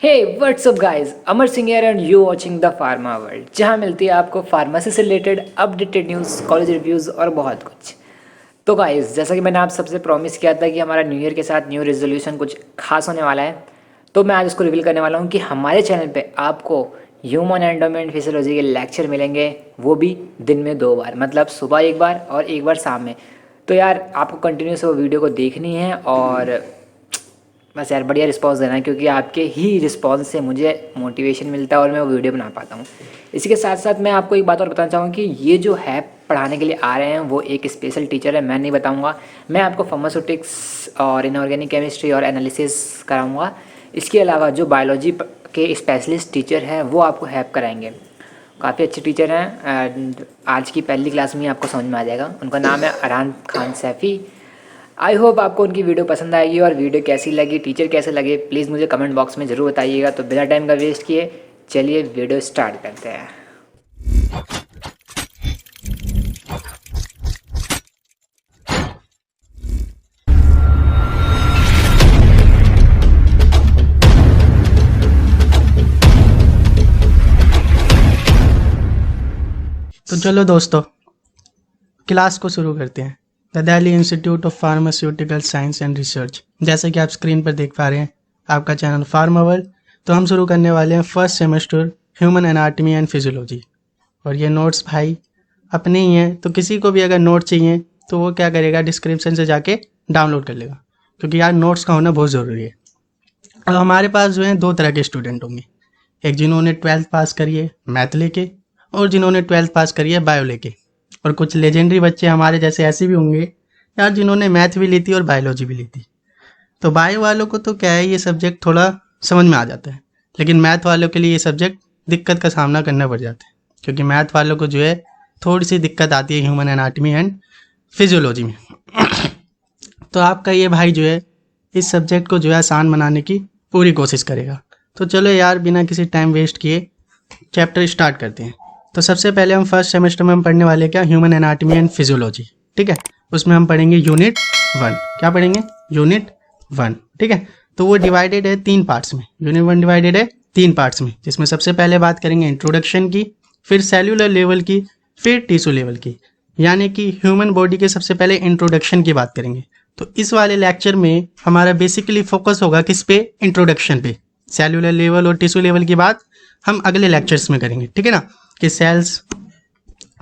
Hey what's up guys, Amar Singh here and you watching the pharma world, जहां मिलती है आपको फार्मेसी से related updated news, college reviews और बहुत कुछ। तो गाइस, जैसा कि मैंने आप सबसे प्रॉमिस किया था कि हमारा न्यू ईयर के साथ न्यू रेजोल्यूशन कुछ खास होने वाला है, तो मैं आज उसको रिवील करने वाला हूँ कि हमारे चैनल पे आपको ह्यूमन एनाटॉमी एंड फिजियोलॉजी के लेक्चर मिलेंगे, वो भी दिन में 2 बार, मतलब सुबह एक बार और एक बार शाम में। तो यार आपको कंटिन्यूस वो वीडियो को देखनी है और बस यार बढ़िया रिस्पांस देना है, क्योंकि आपके ही रिस्पांस से मुझे मोटिवेशन मिलता है और मैं वो वीडियो बना पाता हूँ। इसी के साथ साथ मैं आपको एक बात और बताना चाहूँगा कि ये जो है पढ़ाने के लिए आ रहे हैं वो एक स्पेशल टीचर है, मैं नहीं बताऊँगा। मैं आपको फार्मास्यूटिक्स और इनऑर्गेनिक केमिस्ट्री और एनालिसिस कराऊँगा। इसके अलावा जो बायोलॉजी के स्पेशलिस्ट टीचर हैं वो आपको हेल्प कराएंगे। काफ़ी अच्छे टीचर हैं एंड आज की पहली क्लास में ही आपको समझ में आ जाएगा। उनका नाम है अरहान खान सैफ़ी। आई होप आपको उनकी वीडियो पसंद आएगी, और वीडियो कैसी लगी, टीचर कैसे लगे, प्लीज़ मुझे कमेंट बॉक्स में ज़रूर बताइएगा। तो बिना टाइम का वेस्ट किए चलिए वीडियो स्टार्ट करते हैं। तो चलो दोस्तों, क्लास को शुरू करते हैं। The Delhi institute of pharmaceutical science and research. जैसे कि आप स्क्रीन पर देख पा रहे हैं, आपका चैनल फार्मा वर्ल्ड। तो हम शुरू करने वाले हैं first semester human anatomy and physiology. और ये नोट्स भाई अपने ही हैं, तो किसी को भी अगर नोट चाहिए तो वो क्या करेगा, डिस्क्रिप्शन से जाके डाउनलोड कर लेगा, क्योंकि यार नोट्स का होना बहुत ज़रूरी है। अब हमारे पास जो है 2 तरह के स्टूडेंट होंगे, एक जिन्होंने 12th पास करी है मैथ लेके, और जिन्होंने 12th पास करी है बायो लेके। और कुछ लेजेंडरी बच्चे हमारे जैसे ऐसे भी होंगे यार जिन्होंने मैथ भी ली थी और बायोलॉजी भी ली थी। तो बायो वालों को तो क्या है, ये सब्जेक्ट थोड़ा समझ में आ जाता है, लेकिन मैथ वालों के लिए ये सब्जेक्ट दिक्कत का सामना करना पड़ जाता है, क्योंकि मैथ वालों को जो है थोड़ी सी दिक्कत आती है ह्यूमन एनाटॉमी एंड फिजियोलॉजी में। तो आपका ये भाई जो है इस सब्जेक्ट को जो है आसान बनाने की पूरी कोशिश करेगा। तो चलो यार बिना किसी टाइम वेस्ट किए चैप्टर स्टार्ट करते हैं। तो सबसे पहले हम फर्स्ट सेमेस्टर में हम पढ़ने वाले क्या, ह्यूमन एनाटॉमी एंड फिजियोलॉजी। ठीक है, उसमें हम पढ़ेंगे यूनिट 1। क्या पढ़ेंगे? यूनिट 1। ठीक है, तो वो डिवाइडेड है 3 पार्ट्स में। यूनिट 1 डिवाइडेड है 3 पार्ट्स में, जिसमें सबसे पहले बात करेंगे इंट्रोडक्शन की, फिर सेल्यूलर लेवल की, फिर टिश्यू लेवल की। यानी कि ह्यूमन बॉडी के सबसे पहले इंट्रोडक्शन की बात करेंगे। तो इस वाले लेक्चर में हमारा बेसिकली फोकस होगा किस पे? इंट्रोडक्शन पे। सेल्यूलर लेवल और टिश्यू लेवल की बात हम अगले लेक्चर्स में करेंगे, ठीक है ना, कि सेल्स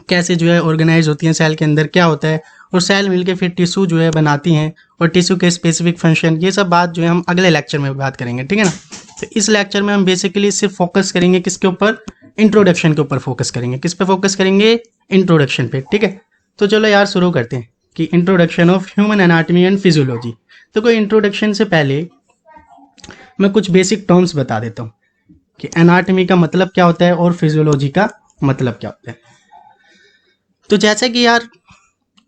कैसे जो है ऑर्गेनाइज होती हैं, सेल के अंदर क्या होता है, और सेल मिलके फिर टिश्यू जो है बनाती हैं, और टिश्यू के स्पेसिफिक फंक्शन, ये सब बात जो है हम अगले लेक्चर में बात करेंगे, ठीक है ना। तो इस लेक्चर में हम बेसिकली सिर्फ फोकस करेंगे किसके ऊपर? इंट्रोडक्शन के ऊपर फोकस करेंगे। किस पे फोकस करेंगे? इंट्रोडक्शन पे, ठीक है। तो चलो यार शुरू करते हैं कि introduction of human anatomy and physiology. तो कोई इंट्रोडक्शन से पहले मैं कुछ बेसिक टर्म्स बता देता हूँ कि एनाटॉमी का मतलब क्या होता है और फिजियोलॉजी का मतलब क्या होता है। तो जैसे कि यार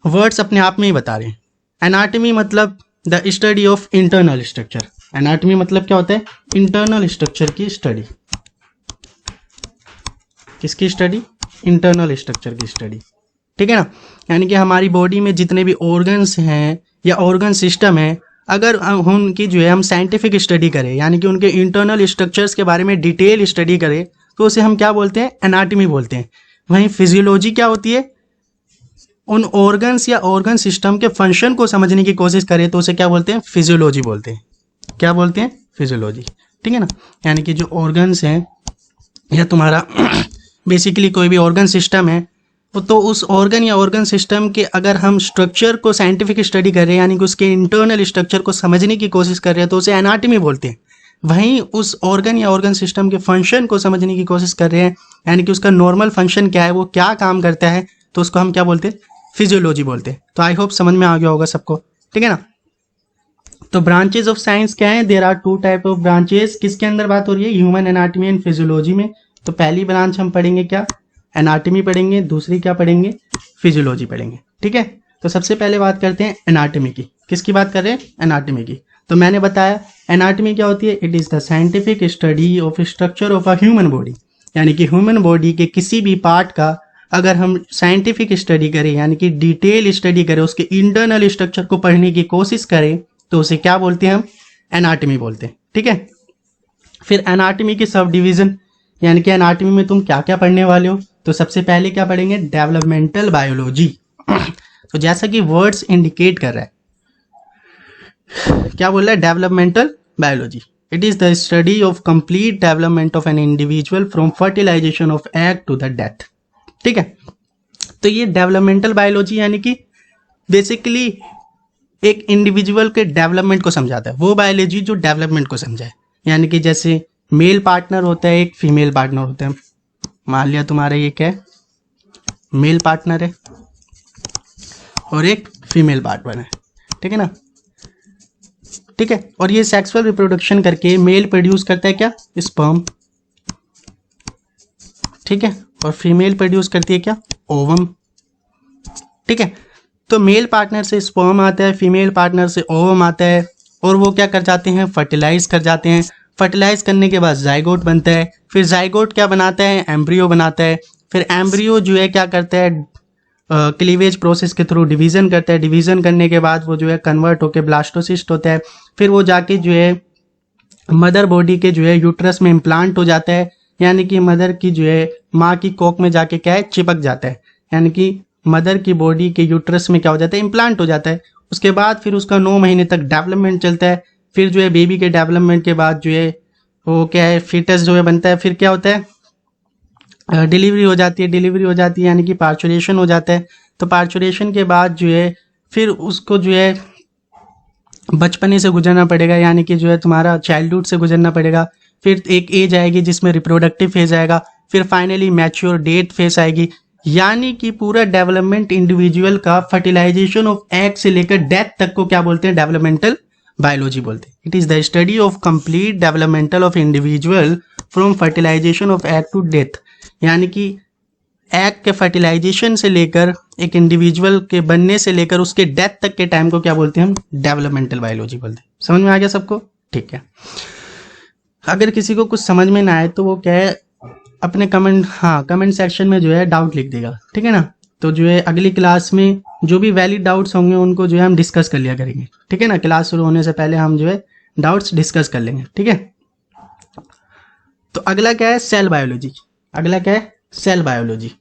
वर्ड्स अपने आप में ही बता रहे हैं, एनाटॉमी मतलब the study of internal structure. Anatomy मतलब क्या होता है? इंटरनल स्ट्रक्चर की स्टडी। किसकी स्टडी? इंटरनल स्ट्रक्चर की स्टडी, ठीक है ना। यानी कि हमारी बॉडी में जितने भी ऑर्गन्स हैं या ऑर्गन सिस्टम है, अगर उनकी जो है हम साइंटिफिक स्टडी करें, यानी कि उनके इंटरनल स्ट्रक्चर्स के बारे में डिटेल स्टडी करें, तो उसे हम क्या बोलते हैं? एनाटॉमी बोलते हैं। वहीं फिजियोलॉजी क्या होती है? उन ऑर्गन्स या ऑर्गन सिस्टम के फंक्शन को समझने की कोशिश करें तो उसे क्या बोलते हैं? फिजियोलॉजी बोलते हैं। क्या बोलते हैं? फिजियोलॉजी, ठीक है ना। यानी कि जो ऑर्गन्स हैं या तुम्हारा बेसिकली कोई भी ऑर्गन सिस्टम है, तो उस ऑर्गन या ऑर्गन सिस्टम के अगर हम स्ट्रक्चर को साइंटिफिक स्टडी कर रहे हैं, यानी कि उसके इंटरनल स्ट्रक्चर को समझने की कोशिश कर रहे हैं, तो उसे एनाटॉमी बोलते हैं। वहीं उस ऑर्गन या ऑर्गन सिस्टम के फंक्शन को समझने की कोशिश कर रहे हैं, यानी कि उसका नॉर्मल फंक्शन क्या है, वो क्या काम करता है, तो उसको हम क्या बोलते हैं? फिजियोलॉजी बोलते हैं। तो आई होप समझ में आ गया होगा सबको, ठीक है ना। तो ब्रांचेज ऑफ साइंस क्या है? There are 2 type of branches. किसके अंदर बात हो रही है? ह्यूमन एनाटॉमी एंड फिजियोलॉजी में। तो पहली ब्रांच हम पढ़ेंगे क्या? एनाटॉमी पढ़ेंगे। दूसरी क्या पढ़ेंगे? फिजियोलॉजी पढ़ेंगे, ठीक है। तो सबसे पहले बात करते हैं एनाटॉमी की। किसकी बात कर रहे हैं? एनाटॉमी की। तो मैंने बताया एनाटॉमी क्या होती है? It is the scientific study of structure of a human body. यानी कि ह्यूमन बॉडी के किसी भी पार्ट का अगर हम साइंटिफिक स्टडी करें, यानी कि डिटेल स्टडी करें, उसके इंटरनल स्ट्रक्चर को पढ़ने की कोशिश करें, तो उसे क्या बोलते हैं? हम एनाटॉमी बोलते हैं, ठीक है। फिर एनाटॉमी की सब डिवीजन, यानी कि एनाटॉमी में तुम क्या क्या पढ़ने वाले हो। तो सबसे पहले क्या पढ़ेंगे, डेवलपमेंटल बायोलॉजी। तो जैसा कि वर्ड्स इंडिकेट कर रहा है, क्या बोल रहा है, developmental biology. It is the study of complete development of an individual from fertilisation of egg to the death. ठीक है, तो ये डेवलपमेंटल बायोलॉजी यानी कि बेसिकली एक इंडिविजुअल के डेवलपमेंट को समझाता है, वो बायोलॉजी जो डेवलपमेंट को समझाए। यानी कि जैसे मेल पार्टनर होता है, एक फीमेल पार्टनर होता है। मान लिया तुम्हारा ये क्या है, मेल पार्टनर है और एक फीमेल पार्टनर है, ठीक है ना। ठीक है, और ये सेक्सुअल रिप्रोडक्शन करके मेल प्रोड्यूस करता है क्या, स्पर्म। ठीक है, और फीमेल प्रोड्यूस करती है क्या, ओवम। ठीक है, तो मेल पार्टनर से स्पर्म आता है, फीमेल पार्टनर से ओवम आता है, और वो क्या कर जाते हैं, फर्टिलाइज कर जाते हैं। फर्टिलाइज करने के बाद जाइगोट बनता है, फिर जाइगोट क्या बनाता है, एम्ब्रियो बनाता है। फिर एम्ब्रियो जो है क्या करता है, क्लीवेज प्रोसेस के थ्रू डिवीजन करता है। डिवीजन करने के बाद वो जो है कन्वर्ट होकर ब्लास्टोसिस्ट होता है। फिर वो जाके जो है मदर बॉडी के जो है यूट्रस में इम्प्लांट हो जाता है, यानी कि मदर की जो है माँ की कोख में जाके क्या है, चिपक जाता है। यानी कि मदर की बॉडी के यूट्रस में क्या हो जाता है, इम्प्लांट हो जाता है। उसके बाद फिर उसका 9 महीने तक डेवलपमेंट चलता है। फिर जो है बेबी के डेवलपमेंट के बाद जो है वो क्या है, फीटस जो है बनता है। फिर क्या होता है, डिलीवरी हो जाती है। डिलीवरी हो जाती है यानी कि पार्चुरेशन हो जाता है। तो पार्चुरेशन के बाद जो है फिर उसको जो है बचपने से गुजरना पड़ेगा, यानी कि जो है तुम्हारा चाइल्डहुड से गुजरना पड़ेगा। फिर एक एज आएगी जिसमें रिप्रोडक्टिव फेज आएगा। फिर फाइनली मैच्योर डेथ फेज आएगी। यानी कि पूरा डेवलपमेंट इंडिविजुअल का फर्टिलाइजेशन ऑफ एग से लेकर डेथ तक को क्या बोलते हैं, डेवलपमेंटल बायोलॉजी बोलते हैं। It is the study of complete developmental of individual from fertilisation of egg to death. यानी कि एग के फर्टिलाइजेशन से लेकर एक इंडिविजुअल के बनने से लेकर उसके डेथ तक के टाइम को क्या बोलते हैं हम, डेवलपमेंटल बायोलॉजी बोलते हैं। समझ में आ गया सबको, ठीक है। अगर किसी को कुछ समझ में ना आए तो वो क्या है, अपने कमेंट सेक्शन में जो है डाउट लिख देगा, ठीक है ना। तो जो है अगली क्लास में जो भी वैलिड डाउट्स होंगे उनको जो है हम डिस्कस कर लिया करेंगे, ठीक है ना। क्लास शुरू होने से पहले हम जो है डाउट्स डिस्कस कर लेंगे, ठीक है। तो अगला क्या है, सेल बायोलॉजी। अगला क्या है, cell biology.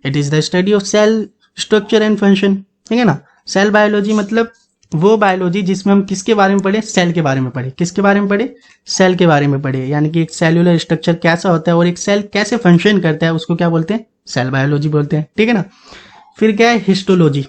It is the study of cell structure and function, ठीक है ना। सेल बायोलॉजी मतलब वो बायोलॉजी जिसमें हम किसके बारे में पढ़े, सेल के बारे में पढ़े। किसके बारे में पढ़े, सेल के बारे में पढ़े। यानी कि एक सेल्यूलर स्ट्रक्चर कैसा होता है और एक सेल कैसे फंक्शन करता है, उसको क्या बोलते हैं, सेल बायोलॉजी बोलते हैं, ठीक है ना। फिर क्या है, histology.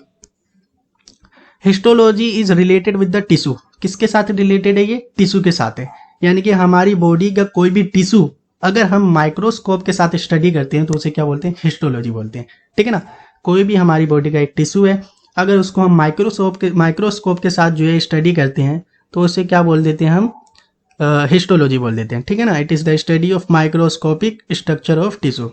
Histology is related with the tissue. किसके साथ रिलेटेड है ये, टिश्यू के साथ है। यानी कि हमारी बॉडी का कोई भी टिश्यू अगर हम माइक्रोस्कोप के साथ स्टडी करते हैं तो उसे क्या बोलते हैं, हिस्टोलॉजी बोलते हैं, ठीक है ना। कोई भी हमारी बॉडी का एक टिश्यू है, अगर उसको हम माइक्रोस्कोप के साथ जो है स्टडी करते हैं तो उसे क्या बोल देते हैं हम, हिस्टोलॉजी बोल देते हैं, ठीक है ना। It is the study of microscopic structure of tissue.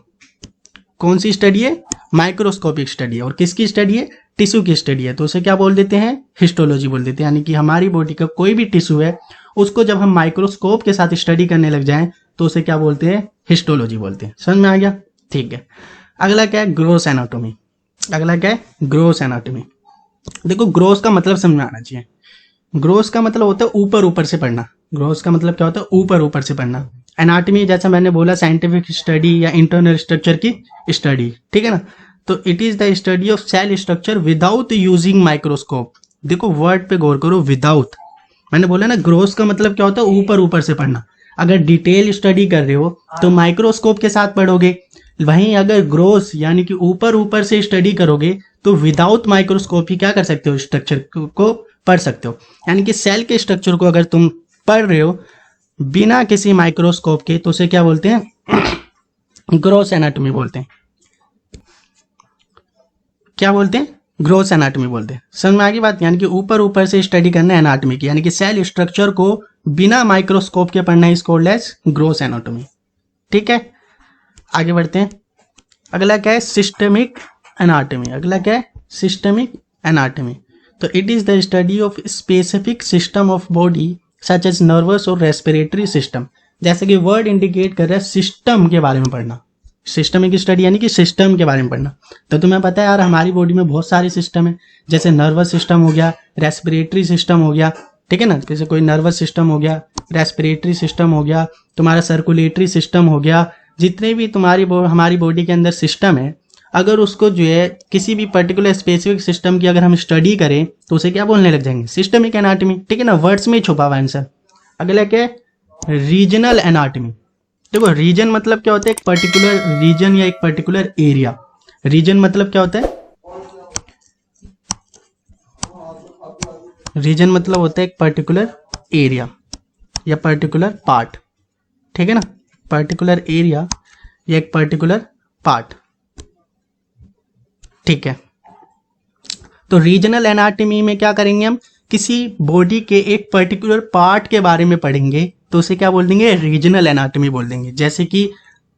कौन सी स्टडी है, माइक्रोस्कोपिक स्टडी है। और किसकी स्टडी है, टिश्यू की स्टडी है, तो उसे क्या बोल देते हैं, हिस्टोलॉजी बोल देते हैं। यानी कि हमारी बॉडी का कोई भी टिश्यू है उसको जब हम माइक्रोस्कोप के साथ स्टडी करने लग जाएं तो उसे क्या बोलते हैं, हिस्टोलॉजी बोलते हैं। समझ में आ गया, ठीक है। अगला क्या है, ग्रोस एनाटॉमी। अगला क्या है, ग्रोस एनाटॉमी। देखो ग्रोस का मतलब समझ में आना चाहिए। ग्रोस का मतलब होता है ऊपर ऊपर से पढ़ना। ग्रोस का मतलब क्या होता है, ऊपर ऊपर से पढ़ना। एनाटॉमी जैसा मैंने बोला साइंटिफिक स्टडी या इंटरनल स्ट्रक्चर की स्टडी, ठीक है ना। तो it is the study of cell structure without using microscope. देखो वर्ड पे गौर करो, विदाउट। मैंने बोला ना ग्रोस का मतलब क्या होता है, ऊपर ऊपर से पढ़ना। अगर डिटेल स्टडी कर रहे हो तो माइक्रोस्कोप के साथ पढ़ोगे, वहीं अगर ग्रोस यानी कि ऊपर ऊपर से स्टडी करोगे तो विदाउट माइक्रोस्कोप ही क्या कर सकते हो, स्ट्रक्चर को पढ़ सकते हो। यानी कि सेल के स्ट्रक्चर को अगर तुम पढ़ रहे हो बिना किसी माइक्रोस्कोप के तो उसे क्या बोलते हैं, ग्रोस एनाटॉमी बोलते हैं। क्या बोलते हैं, ग्रोस एनाटॉमी बोलते हैं। समझ में आ गई बात। यानी कि ऊपर ऊपर से स्टडी करना है एनाटॉमी की, यानी कि सेल स्ट्रक्चर को बिना माइक्रोस्कोप के पढ़ना is called as gross anatomy, ठीक है। आगे बढ़ते हैं। अगला क्या है, सिस्टमिक एनाटॉमी। अगला क्या है, सिस्टमिक एनाटॉमी। तो it is the study of specific system of body such as nervous और रेस्पिरेटरी सिस्टम। जैसे कि वर्ड इंडिकेट कर रहा है सिस्टम के बारे में पढ़ना। सिस्टमिक स्टडी यानी कि सिस्टम के बारे में पढ़ना। तो तुम्हें पता है यार हमारी बॉडी में बहुत सारे सिस्टम है, जैसे नर्वस सिस्टम हो गया, रेस्पिरेटरी सिस्टम हो गया, ठीक है ना। जैसे कोई नर्वस सिस्टम हो गया, रेस्पिरेटरी सिस्टम हो गया, तुम्हारा सर्कुलेटरी सिस्टम हो गया, जितने भी हमारी बॉडी के अंदर सिस्टम है, अगर उसको जो है किसी भी पर्टिकुलर स्पेसिफिक सिस्टम की अगर हम स्टडी करें तो उसे क्या बोलने लग जाएंगे, सिस्टमिक एनाटॉमी। ठीक है ना, वर्ड्स में ही छुपा हुआ आंसर। अगला क्या है, रीजनल एनाटॉमी। देखो रीजन मतलब क्या होता है, एक पर्टिकुलर रीजन या एक पर्टिकुलर एरिया। रीजन मतलब क्या होता है, रीजन मतलब होता है एक पर्टिकुलर एरिया या पर्टिकुलर पार्ट। ठीक है ना, पर्टिकुलर एरिया या एक पर्टिकुलर पार्ट। ठीक है, तो रीजनल एनाटॉमी में क्या करेंगे, हम किसी बॉडी के एक पर्टिकुलर पार्ट के बारे में पढ़ेंगे तो उसे क्या बोल देंगे, रीजनल एनाटॉमी बोल देंगे। जैसे कि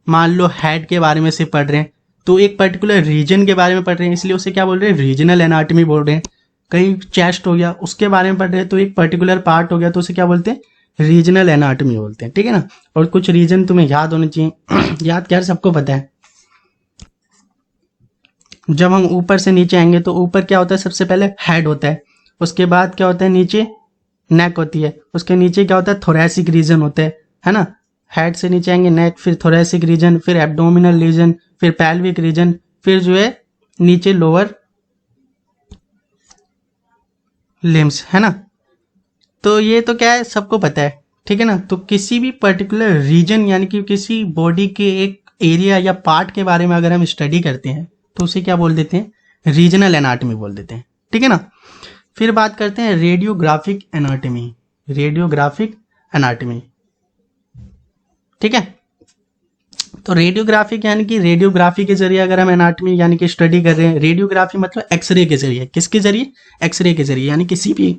मान लो हेड के बारे में से पढ़ रहे हैं तो एक पर्टिकुलर रीजन के बारे में पढ़ रहे हैं, इसलिए उसे क्या बोल रहे हैं, रीजनल एनाटॉमी बोल रहे हैं। कहीं चेस्ट हो गया उसके बारे में पढ़ रहे हैं तो एक पर्टिकुलर पार्ट हो गया तो उसे क्या बोलते हैं, रीजनल एनाटॉमी बोलते हैं। ठीक है ना, और कुछ रीजन तुम्हें याद होने चाहिए याद क्या सबको पता है। जब हम ऊपर से नीचे आएंगे तो ऊपर क्या होता है, सबसे पहले हेड होता है, उसके बाद क्या होता है, नीचे नेक होती है, उसके नीचे क्या होता है, थोरैसिक रीजन होता है ना। हेड से नीचे आएंगे नेक, फिर थोरैसिक रीजन, फिर एब्डोमिनल रीजन, फिर पेल्विक रीजन, फिर जो है नीचे लोअर लिम्स, है ना। तो ये तो क्या है, सबको पता है। ठीक है ना, तो किसी भी पर्टिकुलर रीजन यानी कि किसी बॉडी के एक एरिया या पार्ट के बारे में अगर हम स्टडी करते हैं तो उसे क्या बोल देते हैं, रीजनल एनाटॉमी बोल देते हैं। ठीक है ना, फिर बात करते हैं रेडियोग्राफिक एनाटॉमी। रेडियोग्राफिक एनाटॉमी, ठीक है। तो रेडियोग्राफिक यानी कि रेडियोग्राफी के जरिए अगर हम एनाटॉमी यानी कि स्टडी कर रहे हैं, रेडियोग्राफी मतलब एक्सरे के जरिए, किसके जरिए, एक्सरे के जरिए, यानी किसी भी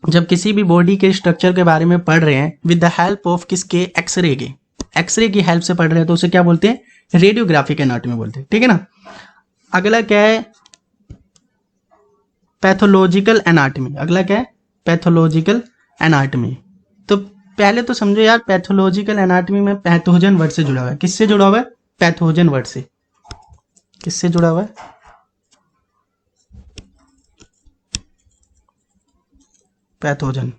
जब किसी भी बॉडी के स्ट्रक्चर के बारे में पढ़ रहे हैं विद द हेल्प ऑफ किसके, एक्सरे के, एक्सरे की हेल्प से पढ़ रहे हैं तो उसे क्या बोलते हैं, रेडियोग्राफिक एनाटॉमी बोलते हैं। ठीक है ना, अगला क्या है, पैथोलॉजिकल एनाटॉमी। अगला क्या है, पैथोलॉजिकल एनाटॉमी। तो पहले तो समझो यार, पैथोलॉजिकल एनाटॉमी में पैथोजन वर्ड से जुड़ा हुआ है। किससे जुड़ा हुआ है, पैथोजन वर्ड से। किससे जुड़ा हुआ है, पैथोजन।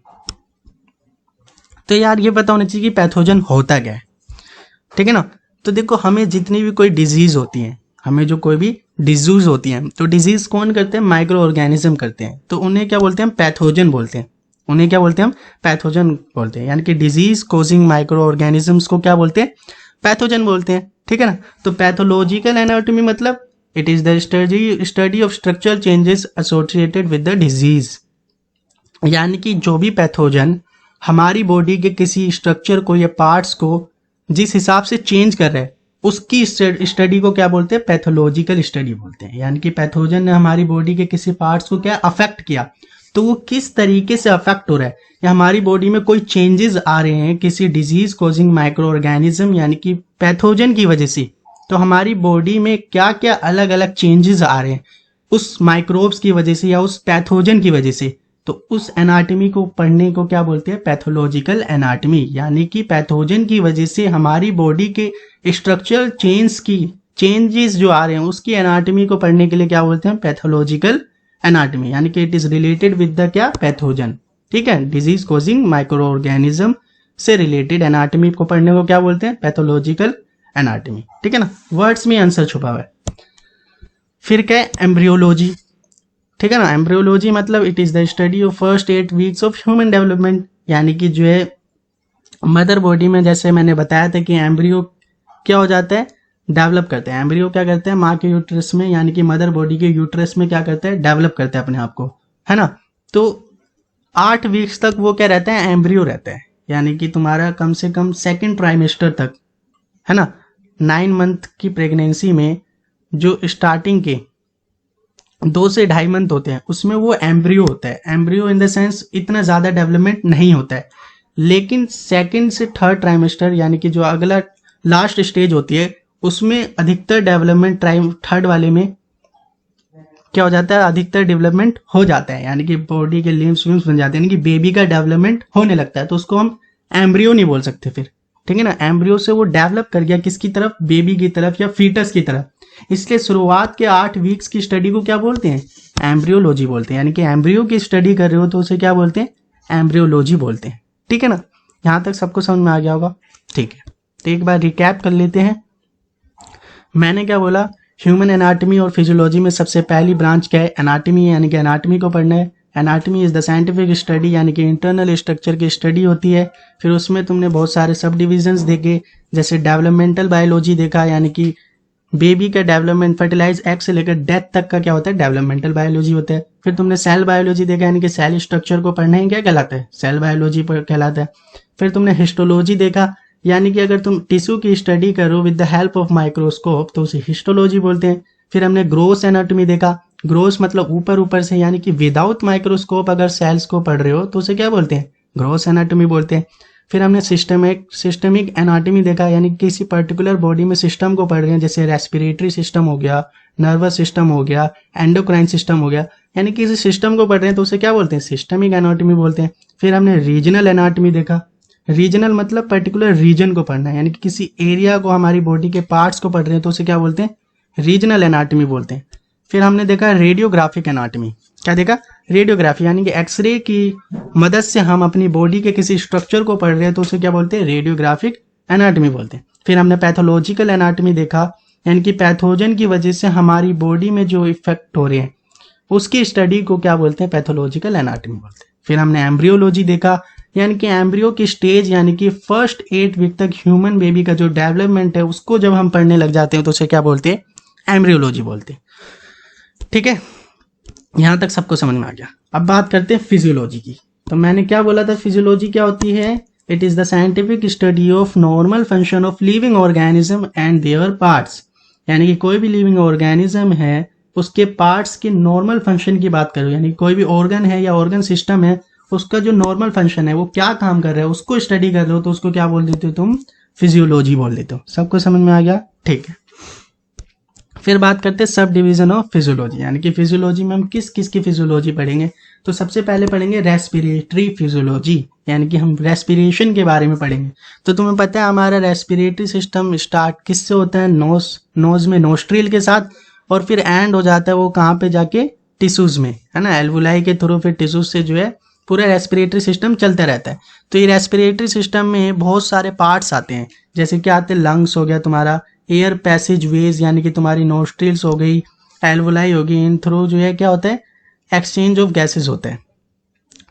तो यार ये पता होना चाहिए कि पैथोजन होता क्या है। ठीक है ना, तो देखो हमें जितनी भी कोई डिजीज होती है, हमें जो कोई भी डिजीज होती है, तो डिजीज कौन करते हैं, माइक्रो ऑर्गेनिज्म करते हैं, तो उन्हें क्या बोलते हैं, पैथोजन बोलते हैं। उन्हें क्या बोलते हैं, हम पैथोजन बोलते हैं। यानी कि डिजीज कोजिंग माइक्रो ऑर्गेनिजम्स को क्या बोलते हैं, पैथोजन बोलते हैं। ठीक है ना, तो पैथोलॉजिकल एनाटॉमी मतलब it is the study of structural changes associated with the disease. यानी कि जो भी पैथोजन हमारी बॉडी के किसी स्ट्रक्चर को या पार्ट्स को जिस हिसाब से चेंज कर रहे हैं उसकी स्टडी को क्या बोलते हैं, पैथोलॉजिकल स्टडी बोलते हैं। यानी कि पैथोजन ने हमारी बॉडी के किसी पार्ट्स को क्या अफेक्ट किया, तो वो किस तरीके से अफेक्ट हो रहा है, या हमारी बॉडी में कोई चेंजेस आ रहे हैं किसी डिजीज कोजिंग माइक्रो ऑर्गेनिज्म यानी कि पैथोजन की वजह से, तो हमारी बॉडी में क्या क्या अलग अलग चेंजेस आ रहे हैं उस माइक्रोब्स की वजह से या उस पैथोजन की वजह से, तो उस एनाटॉमी को पढ़ने को क्या बोलते हैं, पैथोलॉजिकल एनाटॉमी। यानी कि पैथोजन की वजह से हमारी बॉडी के स्ट्रक्चरल चेंजेस जो आ रहे हैं उसकी एनाटॉमी को पढ़ने के लिए क्या बोलते हैं, पैथोलॉजिकल एनाटॉमी। यानी कि it is related with the क्या, पैथोजन। ठीक है, डिजीज कोजिंग माइक्रो ऑर्गेनिज्म से रिलेटेड एनाटॉमी को पढ़ने को क्या बोलते हैं, पैथोलॉजिकल एनाटॉमी। ठीक है ना, वर्ड्स में आंसर छुपा हुआ है। फिर क्या है, एम्ब्रियोलॉजी। ठीक है ना, एम्ब्रियोलॉजी मतलब it is the study of first 8 weeks of human development. यानी कि जो है मदर बॉडी में, जैसे मैंने बताया था कि एम्ब्रियो क्या हो जाता है, डेवलप करते हैं। एम्ब्रियो क्या करते हैं, माँ के यूट्रस में यानी कि मदर बॉडी के यूट्रस में क्या करते हैं, डेवलप करते हैं अपने आप को, है ना। तो 8 वीक्स तक वो क्या रहता है, एम्ब्रियो रहता है। यानी कि तुम्हारा कम से कम सेकेंड ट्राइमेस्टर तक, है ना, 9 मंथ की प्रेगनेंसी में जो स्टार्टिंग के 2 से 2.5 मंथ होते हैं उसमें वो एम्ब्रियो होता है। एम्ब्रियो इन द सेंस इतना ज़्यादा डेवलपमेंट नहीं होता है, लेकिन सेकंड से थर्ड ट्राइमेस्टर यानी कि जो अगला लास्ट स्टेज होती है उसमें अधिकतर डेवलपमेंट थर्ड वाले में क्या हो जाता है, अधिकतर डेवलपमेंट हो जाता है। यानी कि बॉडी के लिम्स विम्स बन जाते हैं, यानी कि बेबी का डेवलपमेंट होने लगता है, तो उसको हम एम्ब्रियो नहीं बोल सकते फिर। ठीक है ना, एम्ब्रियो से वो डेवलप कर गया किसकी तरफ, बेबी की तरफ या फीटस की तरफ। इसलिए शुरुआत के 8 वीक्स की स्टडी को क्या बोलते हैं, एम्ब्रियोलॉजी बोलते हैं, यानी कि एम्ब्रियो की स्टडी कर रहे हो तो उसे क्या बोलते हैं, एम्ब्रियोलॉजी बोलते हैं। ठीक है ना, यहाँ तक सबको समझ में आ गया होगा। ठीक है, तो एक बार रिकैप कर लेते हैं। मैंने क्या बोला, ह्यूमन एनाटॉमी और फिजियोलॉजी में सबसे पहली ब्रांच क्या है, एनाटॉमी, यानी कि एनाटॉमी को पढ़ना है। Anatomy is the scientific study, यानी कि इंटरनल स्ट्रक्चर की स्टडी होती है। फिर उसमें तुमने बहुत सारे सब डिविजन्स देखे, जैसे डेवलपमेंटल बायोलॉजी देखा, यानी कि बेबी का डेवलपमेंट, फर्टिलाइज एग से लेकर डेथ तक का क्या होता है, डेवलपमेंटल बायोलॉजी होता है। फिर तुमने सेल बायोलॉजी देखा, यानी कि सेल स्ट्रक्चर को पढ़ना है, क्या कहलाता है, सेल बायोलॉजी कहलाता है। फिर तुमने हिस्टोलॉजी देखा, यानी कि अगर तुम टिश्यू की स्टडी करो with the help of microscope तो उसे हिस्टोलॉजी बोलते हैं। फिर हमने ग्रोस एनाटॉमी देखा, ग्रोस मतलब ऊपर ऊपर से, यानी कि विदाउट माइक्रोस्कोप अगर सेल्स को पढ़ रहे हो तो उसे क्या बोलते हैं, ग्रोस एनाटॉमी बोलते हैं। फिर हमने सिस्टमिक एनाटॉमी देखा, यानी कि किसी पर्टिकुलर बॉडी में सिस्टम को पढ़ रहे हैं, जैसे रेस्पिरेटरी सिस्टम हो गया, नर्वस सिस्टम हो गया, एंडोक्राइन सिस्टम हो गया, यानी कि किसी सिस्टम को पढ़ रहे हैं तो उसे क्या बोलते हैं, सिस्टमिक एनाटॉमी बोलते हैं। फिर हमने रीजनल एनाटॉमी देखा, रीजनल मतलब पर्टिकुलर रीजन को पढ़ना है, यानी कि किसी एरिया को, हमारी बॉडी के पार्ट्स को पढ़ रहे हैं तो उसे क्या बोलते हैं, रीजनल एनाटॉमी बोलते हैं। फिर हमने देखा रेडियोग्राफिक एनाटॉमी, क्या देखा, रेडियोग्राफी, यानी कि एक्सरे की मदद से हम अपनी बॉडी के किसी स्ट्रक्चर को पढ़ रहे हैं तो उसे क्या बोलते हैं, रेडियोग्राफिक एनाटॉमी बोलते हैं। फिर हमने पैथोलॉजिकल एनाटॉमी देखा, यानी कि पैथोजन की वजह से हमारी बॉडी में जो इफेक्ट हो रहे हैं उसकी स्टडी को क्या बोलते हैं, पैथोलॉजिकल एनाटॉमी बोलते हैं। फिर हमने एम्ब्रियोलॉजी देखा, यानी कि एम्ब्रियो की स्टेज, यानी कि फर्स्ट 8 वीक तक ह्यूमन बेबी का जो डेवलपमेंट है उसको जब हम पढ़ने लग जाते हैं तो उसे क्या बोलते हैं, एम्ब्रियोलॉजी बोलते हैं। ठीक है, यहाँ तक सबको समझ में आ गया। अब बात करते हैं फिजियोलॉजी की। तो मैंने क्या बोला था, फिजियोलॉजी क्या होती है, it is the scientific study of normal function of living organism and there parts, यानी कि कोई भी लिविंग ऑर्गेनिज्म है उसके पार्ट्स के नॉर्मल फंक्शन की बात करो, यानी कोई भी ऑर्गन है या ऑर्गन सिस्टम है उसका जो नॉर्मल फंक्शन है वो क्या काम कर रहा है उसको स्टडी कर रहे हो तो उसको क्या बोल देते हो तुम, फिजियोलॉजी बोल देते हो। सबको समझ में आ गया। ठीक है, फिर बात करते हैं सब डिवीजन ऑफ फिजियोलॉजी, यानी कि फिजियोलॉजी में हम किस किस की फिजियोलॉजी पढ़ेंगे। तो सबसे पहले पढ़ेंगे रेस्पिरेटरी फिजियोलॉजी, यानी कि हम रेस्पिरेशन के बारे में पढ़ेंगे। तो तुम्हें पता है हमारा रेस्पिरेटरी सिस्टम स्टार्ट किससे होता है, नोज में नोस्ट्रिल के साथ, और फिर एंड हो जाता है वो कहाँ पे जाके, टिश्यूज में, है ना, एल्वुलाई के थ्रू फिर टिश्यूज से जो है पूरा रेस्पिरेटरी सिस्टम चलता रहता है। तो ये रेस्पिरेटरी सिस्टम में बहुत सारे पार्ट्स आते हैं, जैसे क्या आते हैं, लंग्स हो गया तुम्हारा, एयर पैसेज वेज, यानी कि तुम्हारी नोस्ट्रिल्स हो गई, एल्वुलाई होगी, इन थ्रू जो है क्या होता है, एक्सचेंज ऑफ गैसेज होता है।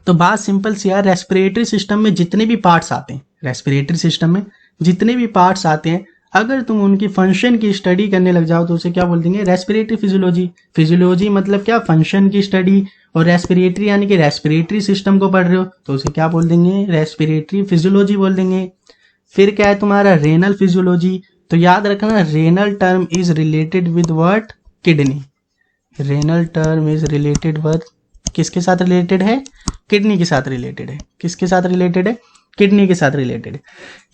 तो बात सिंपल सी यार, रेस्पिरेटरी सिस्टम में जितने भी पार्ट्स आते हैं, रेस्पिरेटरी सिस्टम में जितने भी पार्ट्स आते हैं, अगर तुम उनकी फंक्शन की स्टडी करने लग जाओ तो उसे क्या बोल देंगे, रेस्पिरेटरी फिजियोलॉजी। फिजियोलॉजी मतलब क्या, फंक्शन की स्टडी, और रेस्पिरेटरी यानी कि रेस्पिरेटरी सिस्टम को पढ़ रहे हो तो उसे क्या बोल देंगे, रेस्पिरेटरी फिजियोलॉजी बोल देंगे। फिर क्या है तुम्हारा रेनल फिजियोलॉजी, तो याद रखना renal term is related with what, kidney. Renal term is related with, किसके साथ रिलेटेड है, किडनी के साथ रिलेटेड है। किसके साथ रिलेटेड है, किडनी के साथ रिलेटेड है।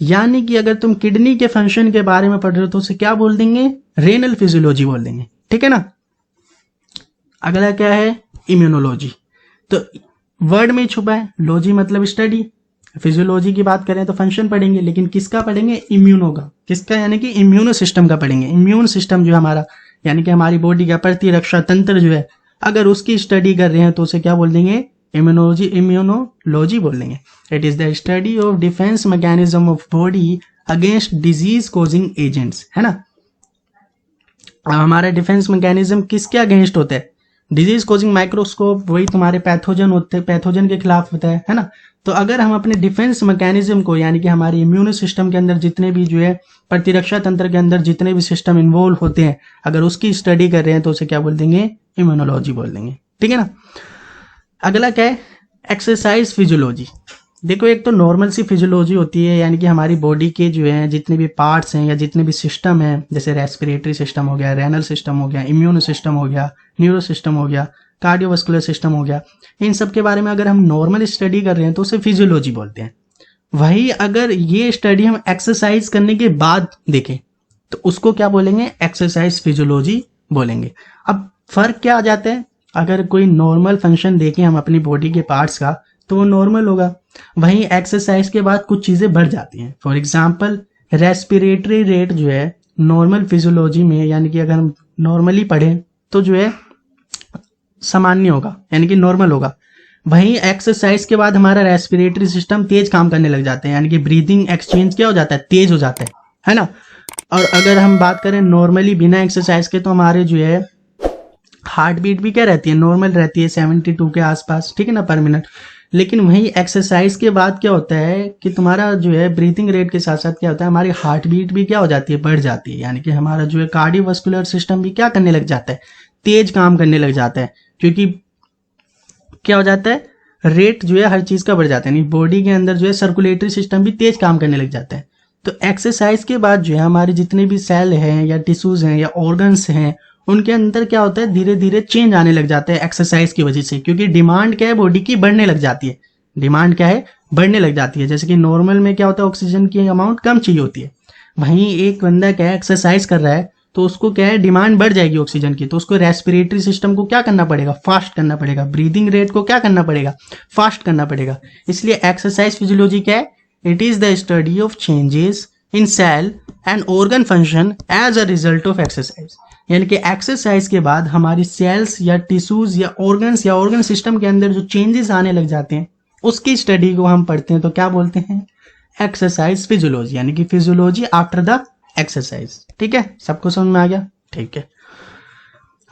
यानी कि अगर तुम किडनी के फंक्शन के बारे में पढ़ रहे हो तो उसे क्या बोल देंगे, रेनल फिजियोलॉजी बोल देंगे। ठीक है ना। अगला क्या है, इम्यूनोलॉजी। तो वर्ड में छुपा है, लॉजी मतलब स्टडी, फिजियोलॉजी की बात करें तो फंक्शन पढ़ेंगे, लेकिन किसका पढ़ेंगे, इम्यूनो का। किसका, यानी कि इम्यूनो सिस्टम का पढ़ेंगे। इम्यून सिस्टम जो हमारा, यानी कि हमारी बॉडी का प्रतिरक्षा तंत्र जो है, अगर उसकी स्टडी कर रहे हैं तो उसे क्या बोल देंगे, इम्यूनोलॉजी बोल देंगे। It is the study of defence mechanism of body against disease causing agents, है ना। हमारा डिफेंस मैकेनिज्म किसके अगेंस्ट होता है, डिजीज कॉजिंग माइक्रोस्कोप, वही तुम्हारे पैथोजन होते हैं, पैथोजन के खिलाफ होता है ना। तो अगर हम अपने डिफेंस मैकेनिज्म को, यानी कि हमारे इम्यून सिस्टम के अंदर जितने भी जो है प्रतिरक्षा तंत्र के अंदर जितने भी सिस्टम इन्वॉल्व होते हैं, अगर उसकी स्टडी कर रहे हैं तो उसे क्या बोल देंगे, इम्यूनोलॉजी बोल देंगे। ठीक है ना। अगला क्या है, एक्सरसाइज फिजियोलॉजी। देखो एक तो नॉर्मल सी फिजियोलॉजी होती है, यानी कि हमारी बॉडी के जो है जितने भी पार्ट्स हैं या जितने भी सिस्टम हैं, जैसे रेस्पिरेटरी सिस्टम हो गया, रेनल सिस्टम हो गया, इम्यून सिस्टम हो गया, न्यूरो सिस्टम हो गया, कार्डियोवास्कुलर सिस्टम हो गया, इन सब के बारे में अगर हम नॉर्मल स्टडी कर रहे हैं तो उसे फिजियोलॉजी बोलते हैं। वही अगर ये स्टडी हम एक्सरसाइज करने के बाद देखें तो उसको क्या बोलेंगे, एक्सरसाइज फिजियोलॉजी बोलेंगे। अब फर्क क्या आ जाता है, अगर कोई नॉर्मल फंक्शन देखें हम अपनी बॉडी के पार्ट्स का तो वो नॉर्मल होगा, वहीं एक्सरसाइज के बाद कुछ चीज़ें बढ़ जाती हैं। फॉर एग्जांपल रेस्पिरेटरी रेट जो है नॉर्मल फिजियोलॉजी में, यानी कि अगर हम नॉर्मली पढ़ें तो जो है सामान्य होगा, यानी कि नॉर्मल होगा। वहीं एक्सरसाइज के बाद हमारा रेस्पिरेटरी सिस्टम तेज काम करने लग जाते हैं, यानी कि ब्रीदिंग एक्सचेंज क्या हो जाता है, तेज हो जाता है ना। और अगर हम बात करें नॉर्मली बिना एक्सरसाइज के, तो हमारे जो है हार्ट बीट भी क्या रहती है, नॉर्मल रहती है 72 के आसपास, ठीक है ना, पर मिनट। लेकिन वहीं एक्सरसाइज के बाद क्या होता है कि तुम्हारा जो है ब्रीथिंग रेट के साथ साथ क्या होता है, हमारी हार्ट बीट भी क्या हो जाती है, बढ़ जाती है। यानी कि हमारा जो है कार्डियोवास्कुलर सिस्टम भी क्या करने लग जाता है, तेज काम करने लग जाता है। क्योंकि क्या हो जाता है, रेट जो है हर चीज का बढ़ जाता है, यानी बॉडी के अंदर जो है सर्कुलेटरी सिस्टम भी तेज काम करने लग जाता है। तो एक्सरसाइज के बाद जो है हमारे जितने भी सेल हैं या टिश्यूज हैं या ऑर्गन्स हैं, उनके अंदर क्या होता है, धीरे धीरे चेंज आने लग जाता है एक्सरसाइज की वजह से। क्योंकि डिमांड क्या है, बॉडी की बढ़ने लग जाती है। डिमांड क्या है, बढ़ने लग जाती है। जैसे कि नॉर्मल में क्या होता है, ऑक्सीजन की अमाउंट कम चाहिए होती है। वहीं एक बंदा क्या है, एक्सरसाइज कर रहा है, तो उसको क्या है, डिमांड बढ़ जाएगी ऑक्सीजन की। तो उसको रेस्पिरेटरी सिस्टम को क्या करना पड़ेगा, फास्ट करना पड़ेगा। ब्रीदिंग रेट को क्या करना पड़ेगा, फास्ट करना पड़ेगा। इसलिए एक्सरसाइज फिजियोलॉजी क्या है, it is the study of changes in cell and organ function as a result of exercise. यानी कि एक्सरसाइज के बाद हमारी सेल्स या टिश्यूज या ऑर्गन सिस्टम के अंदर जो चेंजेस आने लग जाते हैं, उसकी स्टडी को हम पढ़ते हैं तो क्या बोलते हैं, एक्सरसाइज फिजियोलॉजी, यानी कि फिजियोलॉजी आफ्टर द एक्सरसाइज। ठीक है, सबको समझ में आ गया, ठीक है।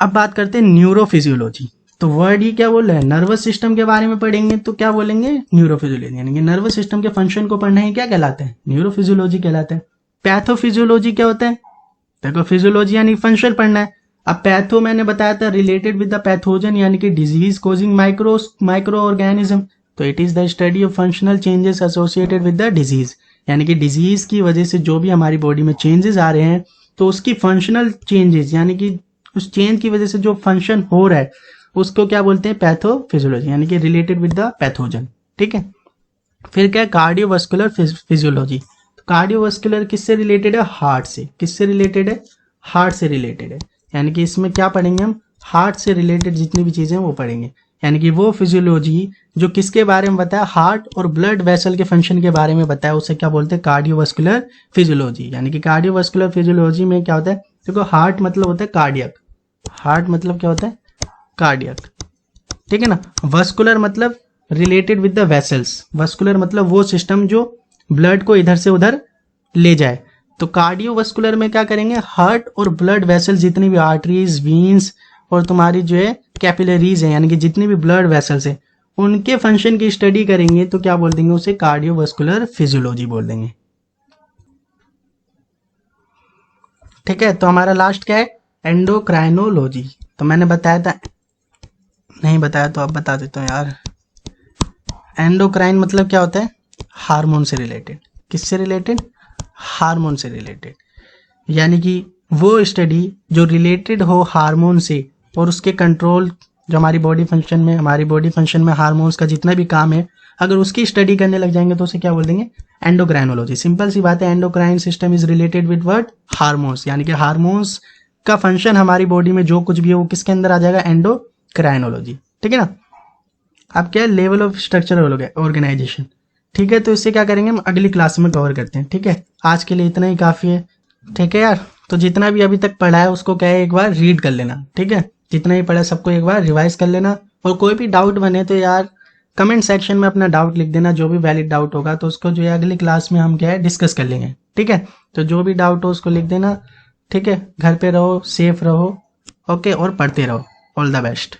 अब बात करते हैं न्यूरोफिजियोलॉजी। तो वर्ड ही क्या बोल रहे हैं, नर्वस सिस्टम के बारे में पढ़ेंगे तो क्या बोलेंगे, न्यूरोफिजियोलॉजी। यानी कि नर्वस सिस्टम के फंक्शन को पढ़ना ही क्या कहलाते हैं, न्यूरोफिजियोलॉजी कहलाते हैं। पैथोफिजियोलॉजी क्या होता है, देखो फिजियोलॉजी यानी फंक्शन पढ़ना है। अब पैथो मैंने बताया था रिलेटेड विद द पैथोजन, यानी कि डिजीज कोजिंग माइक्रो ऑर्गेनिज्म। तो it is the study of functional changes associated with the disease, यानी कि डिजीज की वजह से जो भी हमारी बॉडी में चेंजेस आ रहे हैं, तो उसकी फंक्शनल चेंजेस, यानी कि उस चेंज की वजह से जो फंक्शन हो रहा है, उसको क्या बोलते हैं, पैथोफिजियोलॉजी, यानी कि रिलेटेड विद द पैथोजन। ठीक है, फिर क्या है, कार्डियोवास्कुलर फिजियोलॉजी। कार्डियोवास्कुलर किससे रिलेटेड है, हार्ट से। किससे रिलेटेड है, हार्ट से रिलेटेड है। यानी कि इसमें क्या पढ़ेंगे हम, हार्ट से रिलेटेड जितनी भी चीजें वो पढ़ेंगे। यानी कि वो फिजियोलॉजी जो किसके बारे में बताया, हार्ट और ब्लड वेसल के फंक्शन के बारे में बताया, उसे क्या बोलते हैं, कार्डियोवास्कुलर फिजियोलॉजी। यानी कि कार्डियोवास्कुलर फिजियोलॉजी में क्या होता है, देखो हार्ट मतलब होता है कार्डियक, हार्ट मतलब क्या होता है, कार्डियक, ठीक है ना। वस्कुलर मतलब related with the vessels, vascular मतलब वो सिस्टम जो ब्लड को इधर से उधर ले जाए। तो कार्डियोवास्कुलर में क्या करेंगे, हार्ट और ब्लड वेसल, जितनी भी आर्टरीज, वीन्स और तुम्हारी जो है कैपिलरीज है, यानी कि जितनी भी ब्लड वेसल्स है, उनके फंक्शन की स्टडी करेंगे तो क्या बोल देंगे, उसे कार्डियोवास्कुलर फिजियोलॉजी बोल देंगे। ठीक है, तो हमारा लास्ट क्या है, एंडोक्राइनोलॉजी। तो मैंने बताया था, नहीं बताया तो अब बता देता हूँ यार। एंडोक्राइन मतलब क्या होता है, हार्मोन से रिलेटेड। किससे रिलेटेड, हार्मोन से रिलेटेड। यानी कि वो स्टडी जो रिलेटेड हो हार्मोन से और उसके कंट्रोल, जो हमारी बॉडी फंक्शन में हार्मोन्स का जितना भी काम है, अगर उसकी स्टडी करने लग जाएंगे तो उसे क्या बोल देंगे, एंडोक्राइनोलॉजी। सिंपल सी बात है, endocrine system is related with word hormones. यानी कि हार्मोन्स का फंक्शन हमारी बॉडी में जो कुछ भी है वो किसके अंदर आ जाएगा, एंडोक्राइनोलॉजी। ठीक है ना। अब क्या है, लेवल ऑफ स्ट्रक्चरल ऑर्गेनाइजेशन। ठीक है, तो इससे क्या करेंगे हम अगली क्लास में कवर करते हैं। ठीक है, आज के लिए इतना ही काफ़ी है। ठीक है यार, तो जितना भी अभी तक पढ़ा है उसको क्या है, एक बार रीड कर लेना। ठीक है, जितना भी पढ़ा सबको एक बार रिवाइज कर लेना। और कोई भी डाउट बने तो यार कमेंट सेक्शन में अपना डाउट लिख देना, जो भी वैलिड डाउट होगा, तो उसको जो है अगली क्लास में हम क्या है डिस्कस कर लेंगे। ठीक है, तो जो भी डाउट हो उसको लिख देना। ठीक है, घर पे रहो, सेफ रहो, ओके, और पढ़ते रहो। All the best.